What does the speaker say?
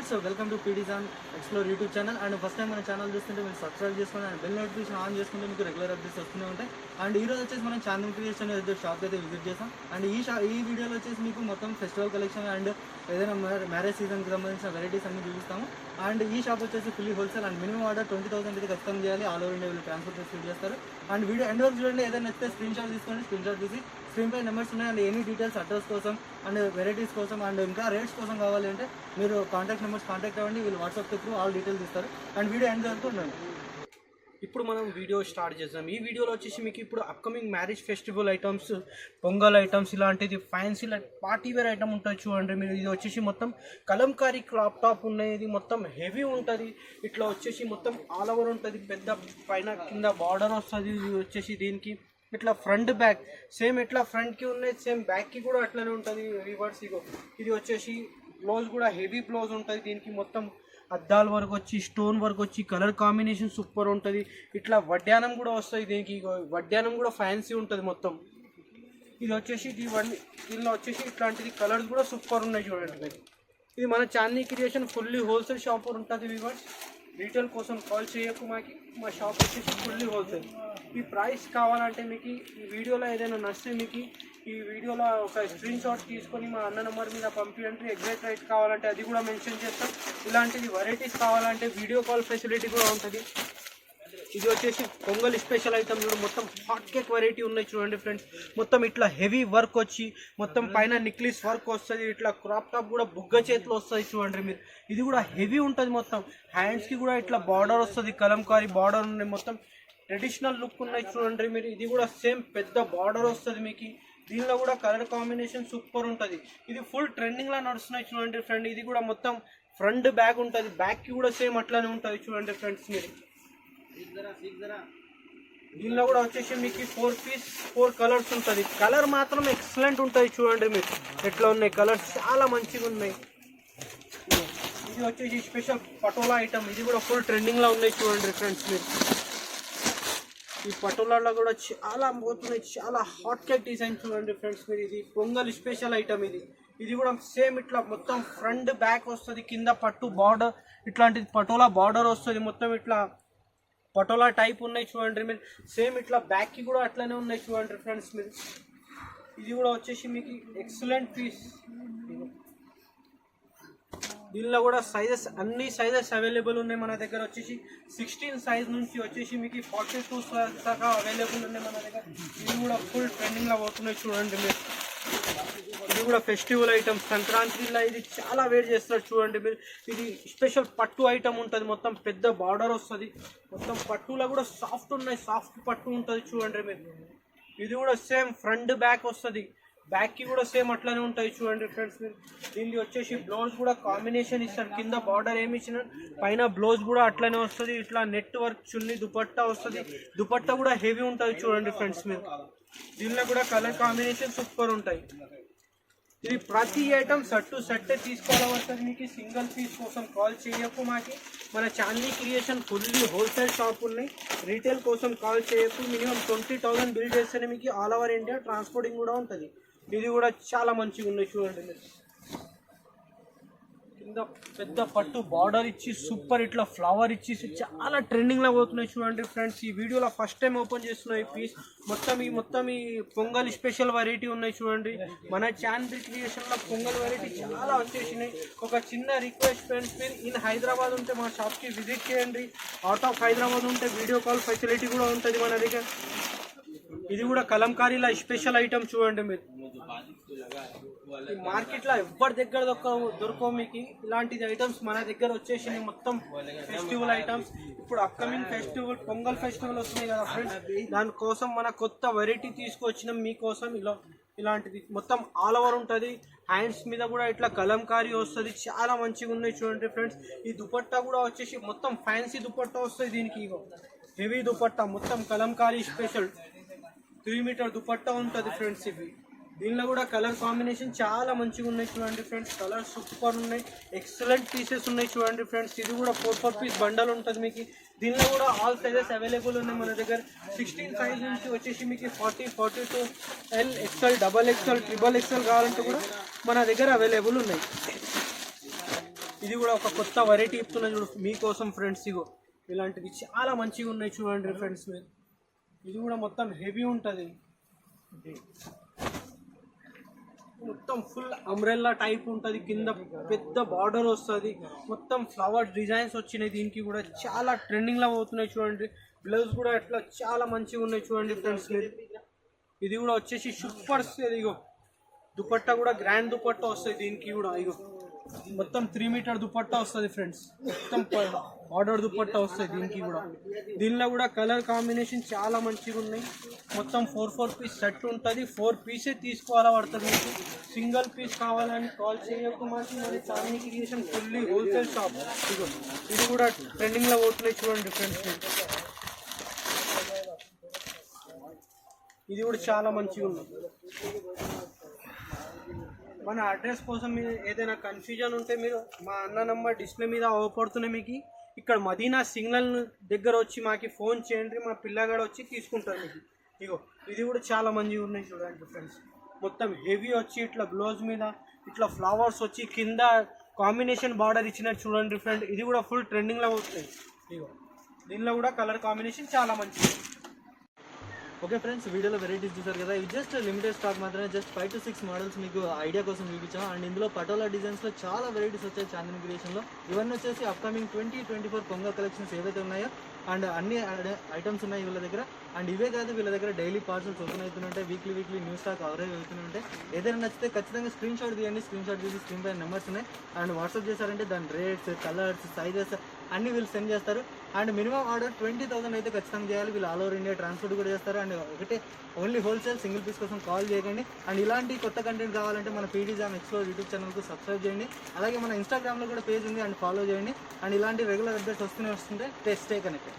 Viewers welcome to పీడీజాన్ explore YouTube channel. And first time మన channel చూస్తుంటే మీరు సబ్స్క్రైబ్ చేసుకొని అండ్ బెల్ నోటిఫికేషన్ ఆన్ చేసుకుంటే మీకు రెగ్యులర్ అప్డేట్స్ వస్తూనే ఉంటాయి. అండ్ ఈ రోజు వచ్చేసి మనం చాందన్ క్రియేషన్ ఏదో షాప్ అయితే విజిట్ చేసాం. అండ్ ఈ వీడియోలో వచ్చేసి మీకు మొత్తం ఫెస్టివల్ కలెక్షన్ అండ్ ఏదైనా మ్యారేజ్ సీజన్కి సంబంధించిన వెరైటీస్ అన్ని చూపిస్తాము. అండ్ ఈ షాప్ వచ్చేసి fully wholesale and minimum order 20,000 అయితే ఖచ్చితంగా చేయాలి. ఆల్ ఓవర్ ఇండియా వీళ్ళు ట్రాన్స్పోర్ట్ ఫెసిలిటీ చేస్తారు. అండ్ వీడియో ఎండ్ వరకు చూడండి. ఏదైనా నచ్చితే స్క్రీన్ షాట్ తీసుకోండి. స్క్రీన్ షాట్ తీసి స్క్రీన్ పై నెంబర్స్ ఉన్నాయి. అండ్ ఎనీ డీటెయిల్స్ అడ్రస్ కోసం అండ్ వెరైటీస్ కోసం అండ్ ఇంకా రేట్స్ కోసం కావాలి అంటే మీరు కాంటాక్ట్ నెంబర్స్ కాంటాక్ట్ అవ్వండి. వీళ్ళు వాట్సాప్ త్రూ ఆల్ డీటెయిల్స్ ఇస్తారు. అండ్ వీడియో ఎండ్ వరకు ఉండండి. ఇప్పుడు మనం వీడియో స్టార్ట్ చేద్దాం. ఈ వీడియోలో వచ్చేసి మీకు ఇప్పుడు upcoming marriage festival items, pongal items, ఇలాంటిది ఫ్యాన్సీ పార్టీ వేర్ ఐటమ్ ఉంటుంది చూడండి మీరు. ఇది వచ్చేసి మొత్తం కలంకారీ క్రాప్ టాప్ ఉన్నాయి. ఇది మొత్తం హెవీ ఉంటుంది. ఇట్లా వచ్చేసి మొత్తం ఆల్ ఓవర్ ఉంటుంది. పెద్ద పైన కింద బార్డర్ వస్తుంది. ఇది వచ్చేసి దీనికి ఇట్లా ఫ్రంట్ బ్యాక్ సేమ్ ఇట్లా ఫ్రంట్కి ఉన్నాయి, సేమ్ బ్యాక్కి కూడా అట్లనే ఉంటుంది. రివర్స్ ఇగో ఇది వచ్చేసి బ్లౌజ్ కూడా హెవీ బ్లౌజ్ ఉంటుంది. దీనికి మొత్తం అద్దాల వరకు వచ్చి స్టోన్ వర్క్ వచ్చి కలర్ కాంబినేషన్ సూపర్ ఉంటుంది. ఇట్లా వడ్డానం కూడా వస్తుంది. దీనికి వడ్డానం కూడా ఫ్యాన్సీ ఉంటుంది మొత్తం. ఇది వచ్చేసి దీనిలో వచ్చేసి ఇట్లాంటిది కలర్స్ కూడా సూపర్ ఉన్నాయి చూడండి. ఇది మన Chandi creation fully wholesale shop ఉంటుంది. వ్యూవర్స్ రీటైల్ కోసం కాల్ చేయకు మాకి. మా షాప్ వచ్చేసి ఫుల్లీ హోల్సేల్. ఈ ప్రైస్ కావాలంటే మీకు ఈ వీడియోలో ఏదైనా నచ్చితే మీకు ఈ వీడియోలో ఒక స్క్రీన్ షాట్ తీసుకొని మా అన్న నెంబర్ మీద పంపించండి. ఎగ్జాక్ట్ రేట్ కావాలంటే అది కూడా మెన్షన్ చేస్తాం. ఇలాంటిది వెరైటీస్ కావాలంటే వీడియో కాల్ ఫెసిలిటీ కూడా ఉంటుంది. ఇది వచ్చేసి పొంగల్ స్పెషల్ ఐటమ్ చూడండి. మొత్తం హాట్ కేక్ వెరైటీ ఉన్నాయి చూడండి ఫ్రెండ్స్. మొత్తం ఇట్లా హెవీ వర్క్ వచ్చి మొత్తం పైన నిక్లిస్ వర్క్ వస్తుంది. ఇట్లా క్రాప్ టాప్ కూడా బుగ్గ చేతిలో వస్తుంది చూడండి మీరు. ఇది కూడా హెవీ ఉంటుంది. మొత్తం హ్యాండ్స్కి కూడా ఇట్లా బార్డర్ వస్తుంది. కలంకారీ బార్డర్ ఉన్నాయి. మొత్తం ట్రెడిషనల్ లుక్ ఉన్నాయి చూడండి మీరు. ఇది కూడా సేమ్ పెద్ద బార్డర్ వస్తుంది మీకు. దీనిలో కూడా కలర్ కాంబినేషన్ సూపర్ ఉంటుంది. ఇది ఫుల్ ట్రెండింగ్లో నడుస్తున్నాయి చూడండి ఫ్రెండ్. ఇది కూడా మొత్తం ఫ్రంట్ బ్యాక్ ఉంటుంది. బ్యాక్కి కూడా సేమ్ అట్లానే ఉంటుంది చూడండి ఫ్రెండ్స్ మీరు. దీనిలో కూడా వచ్చేసి మీకు 4 కలర్స్ ఉంటుంది. కలర్ మాత్రం ఎక్సలెంట్ ఉంటుంది చూడండి మీరు. ఎట్లా ఉన్నాయి కలర్స్ చాలా మంచిగా ఉన్నాయి. ఇది వచ్చేసి స్పెషల్ పటోలా ఐటమ్. ఇది కూడా ఫుల్ ట్రెండింగ్లో ఉన్నాయి చూడండి ఫ్రెండ్స్ మీరు. ఈ పటోలాలో కూడా చాలా పోతున్నాయి. చాలా హాట్ కేక్ డిజైన్ చూడండి ఫ్రెండ్స్ మీరు. ఇది పొంగల్ స్పెషల్ ఐటమ్. ఇది కూడా సేమ్ ఇట్లా మొత్తం ఫ్రంట్ బ్యాక్ వస్తుంది. కింద పట్టు బార్డర్ ఇట్లాంటిది పటోలా బార్డర్ వస్తుంది. మొత్తం ఇట్లా పటోలా టైప్ ఉన్నాయి చూడండి మీరు. సేమ్ ఇట్లా బ్యాక్కి కూడా అట్లనే ఉన్నాయి చూడండి ఫ్రెండ్స్ మీరు. ఇది కూడా వచ్చేసి మీకు ఎక్సలెంట్ పీస్. దీనిలో కూడా సైజెస్ అన్ని సైజెస్ అవైలబుల్ ఉన్నాయి మన దగ్గర. వచ్చేసి 16 సైజ్ నుంచి వచ్చేసి మీకు 42 దాకా అవైలబుల్ ఉన్నాయి మన దగ్గర. ఇది కూడా ఫుల్ ట్రెండింగ్లో పోతున్నాయి చూడండి మీరు. ఇది కూడా ఫెస్టివల్ ఐటమ్. సంక్రాంతిలో ఇది చాలా వేర్ చేస్తారు చూడండి మీరు. ఇది స్పెషల్ పట్టు ఐటమ్ ఉంటుంది. మొత్తం పెద్ద బార్డర్ వస్తుంది. మొత్తం పట్టులో కూడా సాఫ్ట్ ఉన్నాయి. సాఫ్ట్ పట్టు ఉంటుంది చూడండి మీరు. ఇది కూడా సేమ్ ఫ్రంట్ బ్యాక్ వస్తుంది. బ్యాక్కి కూడా సేమ్ అట్లానే ఉంటాయి చూడండి ఫ్రెండ్స్ మీరు. దీనికి వచ్చేసి బ్లౌజ్ కూడా కాంబినేషన్ ఇస్తారు. కింద బార్డర్ ఏమి ఇచ్చిన పైన బ్లౌజ్ కూడా అట్లానే వస్తుంది. ఇట్లా నెట్ వర్క్ చున్నీ దుపట్టా వస్తుంది. దుపట్టా కూడా హెవీ ఉంటుంది చూడండి ఫ్రెండ్స్ మీరు. దీనిలో కూడా కలర్ కాంబినేషన్ సూపర్ ఉంటాయి. ఇది ప్రతి ఐటమ్ సెట్ టు సెట్ తీసుకోవాల్సి మీకు. సింగిల్ పీస్ కోసం కాల్ చేయకు మాకి. మన Chandi creation fully wholesale shop ఉన్నాయి. రీటైల్ కోసం కాల్ చేయకు. మినిమం 20,000 బిల్ చేస్తేనే మీకు ఆల్ ఓవర్ ఇండియా ట్రాన్స్పోర్టింగ్ కూడా ఉంటుంది. ఇది కూడా చాలా మంచిగా ఉన్నాయి చూడండి. కింద పెద్ద పట్టు బార్డర్ ఇచ్చి సూపర్ ఇట్లా ఫ్లవర్ ఇచ్చేసి చాలా ట్రెండింగ్లో పోతున్నాయి చూడండి ఫ్రెండ్స్. ఈ వీడియోలో ఫస్ట్ టైం ఓపెన్ చేస్తున్నాయి ఈ పీస్. మొత్తం ఈ పొంగల్ స్పెషల్ వెరైటీ ఉన్నాయి చూడండి. మన చాందీ క్రియేషన్లో పొంగల్ వెరైటీ చాలా వచ్చేసినాయి. ఒక చిన్న రిక్వెస్ట్ ఫ్రెండ్స్, మీరు ఇన్ హైదరాబాద్ ఉంటే మా షాప్కి విజిట్ చేయండి. అవుట్ ఆఫ్ హైదరాబాద్ ఉంటే వీడియో కాల్ ఫెసిలిటీ కూడా ఉంటుంది మన దగ్గర. ఇది కూడా కలంకారీలో స్పెషల్ ఐటమ్ చూడండి మీరు. మార్కెట్లో ఎవరి దగ్గర దొరకవు మీకు ఇలాంటిది ఐటమ్స్. మన దగ్గర వచ్చేసి మొత్తం ఫెస్టివల్ ఐటమ్స్. ఇప్పుడు అప్కమింగ్ ఫెస్టివల్ పొంగల్ ఫెస్టివల్ వస్తున్నాయి కదా ఫ్రెండ్స్. దానికోసం మన కొత్త వెరైటీ తీసుకొచ్చినాం మీకోసం. ఇలాంటిది మొత్తం ఆల్ ఓవర్ ఉంటుంది. హ్యాండ్స్ మీద కూడా ఇట్లా కలంకారీ వస్తుంది. చాలా మంచిగా ఉన్నాయి చూడండి ఫ్రెండ్స్. ఈ దుపట్టా కూడా వచ్చేసి మొత్తం ఫ్యాన్సీ దుపట్టా వస్తుంది. దీనికి హెవీ దుపట్టా మొత్తం కలంకారీ స్పెషల్ 3 మీటర్ దుపట్టా ఉంటుంది ఫ్రెండ్స్. దీనిలో కూడా కలర్ కాంబినేషన్ చాలా మంచిగా ఉన్నాయి చూడండి ఫ్రెండ్స్. కలర్ సూపర్ ఉన్నాయి. ఎక్సలెంట్ పీసెస్ ఉన్నాయి చూడండి ఫ్రెండ్స్. ఇది కూడా 4 పీస్ బండల్ ఉంటుంది మీకు. దీనిలో కూడా ఆల్ సైజెస్ అవైలబుల్ ఉన్నాయి మన దగ్గర. 16 సైజ్ నుంచి వచ్చేసి మీకు 40, 42, L, XL, XXL, XXL కావాలంటే కూడా మన దగ్గర అవైలబుల్ ఉన్నాయి. ఇది కూడా ఒక కొత్త వెరైటీ ఇస్తున్నా చూడు మీకోసం ఫ్రెండ్స్. ఇగో ఇలాంటివి చాలా మంచిగా ఉన్నాయి చూడండి ఫ్రెండ్స్. ఇది కూడా మొత్తం హెవీ ఉంటుంది, మొత్తం ఫుల్ అంబ్రెల్లా టైప్ ఉంటుంది, కింద పెద్ద బార్డర్ వస్తుంది, మొత్తం ఫ్లవర్ డిజైన్స్ వచ్చినాయి. దీనికి కూడా చాలా ట్రెండింగ్లో అవుతున్నాయి చూడండి. బ్లౌజ్ కూడా ఎట్లా చాలా మంచిగా ఉన్నాయి చూడండి ఫ్రెండ్స్. ఇది కూడా వచ్చేసి సూపర్. ఇగో దుపట్టా కూడా గ్రాండ్ దుపట్టా వస్తుంది దీనికి కూడా. ఇగో మొత్తం 3 మీటర్ దుపట్టా వస్తుంది ఫ్రెండ్స్, మొత్తం బార్డర్ దుపట్టా వస్తుంది దీనికి కూడా. దీనిలో కూడా కలర్ కాంబినేషన్ చాలా మంచిగా ఉన్నాయి. మొత్తం 4 పీస్ సెట్ ఉంటుంది, 4 పీసే తీసుకోవాలా పడుతుంది మీకు. సింగిల్ పీస్ కావాలని కాల్ చేయకు మాకు. మరి Chandini creation fully wholesale shop. ఇగో ఇది కూడా ట్రెండింగ్లో పోతున్నాయి చూడండి ఫ్రెండ్స్. ఇది కూడా చాలా మంచిగా ఉంది. మన అడ్రస్ కోసం మీరు ఏదైనా కన్ఫ్యూజన్ ఉంటే మీరు మా అన్న నంబర్ డిస్ప్లే మీద అవపడుతున్నాయి మీకు. ఇక్కడ మదీనా సిగ్నల్ దగ్గర వచ్చి మాకు ఫోన్ చేయండి, మా పిల్లగాడు వచ్చి తీసుకుంటారు మీకు. ఇగో ఇది కూడా చాలా మంచిగా ఉన్నాయి చూడండి ఫ్రెండ్స్. మొత్తం హెవీ వచ్చి ఇట్లా బ్లౌజ్ మీద ఇట్లా ఫ్లవర్స్ వచ్చి కింద కాంబినేషన్ బార్డర్ ఇచ్చినట్టు చూడండి ఫ్రెండ్. ఇది కూడా ఫుల్ ట్రెండింగ్లో వస్తాయి. ఇగో దీనిలో కూడా కలర్ కాంబినేషన్ చాలా మంచిది. ఓకే ఫ్రెండ్స్, వీడియోలో వెరైటీస్ చూసారు కదా. ఇవి జస్ట్ లిమిటెడ్ స్టాక్ మాత్రమే, జస్ట్ 5 to 6 మోడల్స్ మీకు ఐడియా కోసం చూపించాం. అండ్ ఇందులో పటోలా డిజైన్స్లో చాలా వెరైటీస్ వచ్చాయి చాందిని క్రియేషన్లో. ఇవన్నీ వచ్చేసి అప్కమింగ్ 2024 పొంగల్ కలెక్షన్స్ ఏవైతే ఉన్నాయో అండ్ అన్ని ఐటమ్స్ ఉన్నాయి వీళ్ళ దగ్గర. అండ్ ఇవే కాదు, వీళ్ళ దగ్గర డైలీ పార్సల్స్ ఓపెన్ అవుతుంటాయి, వీక్లీ న్యూ స్టాక్ అవరేజ్ అవుతుంటాయి. ఏదైనా నచ్చితే ఖచ్చితంగా స్క్రీన్ షాట్ తీయండి. స్క్రీన్ షాట్ తీసి స్క్రీన్ పైన నెంబర్స్ ఉన్నాయి అండ్ వాట్సాప్ చేశారంటే దాని రేట్స్, కలర్స్, సైజెస్ అన్నీ వీళ్ళు సెండ్ చేస్తారు. అండ్ మినిమం ఆర్డర్ 20,000 అయితే ఖచ్చితంగా చేయాలి. వీళ్ళు ఆల్ ఓవర్ ఇండియా ట్రాన్స్పోర్ట్ కూడా చేస్తారు. అండ్ ఒకటే ఓన్లీ హోల్సేల్, సింగిల్ పీస్ కోసం కాల్ చేయకండి. అండ్ ఇలాంటి కొత్త కంటెంట్ కావాలంటే మన పీడీ జామ్ ఎక్స్ప్లోర్ యూట్యూబ్ ఛానల్కు సబ్స్క్రైబ్ చేయండి. అలాగే మన ఇన్స్టాగ్రామ్లో కూడా పేజ్ ఉంది అండ్ ఫాలో చేయండి. అండ్ ఇలాంటి రెగ్యులర్ అప్డేట్స్ వస్తుంటే స్టే కనెక్టెడ్.